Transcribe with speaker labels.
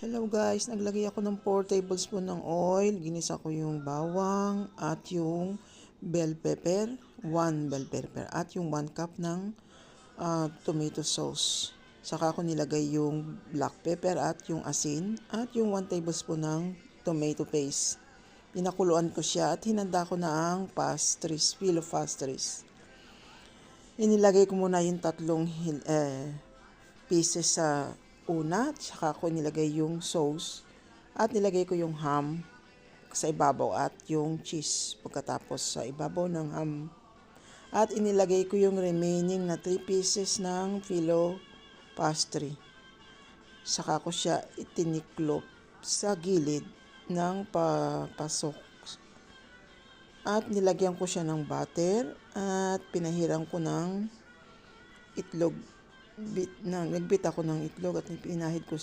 Speaker 1: Hello guys, naglagay ako ng 4 tablespoon ng oil, ginisa ko yung bawang at yung bell pepper, 1 bell pepper at yung 1 cup ng tomato sauce. Saka ko nilagay yung black pepper at yung asin at yung 1 tablespoon ng tomato paste. Pinakuluan ko siya at hinanda ko na ang pastries, filo pastries. Inilagay ko muna yung tatlong pieces sa una, tsaka ko nilagay yung sauce at nilagay ko yung ham sa ibabaw at yung cheese pagkatapos sa ibabaw ng ham. At inilagay ko yung remaining na 3 pieces ng filo pastry. Saka ko siya itiniklop sa gilid ng papasok. At nilagyan ko siya ng butter at pinahiran ko ng itlog. Nagbit ako ng itlog at pinahid ko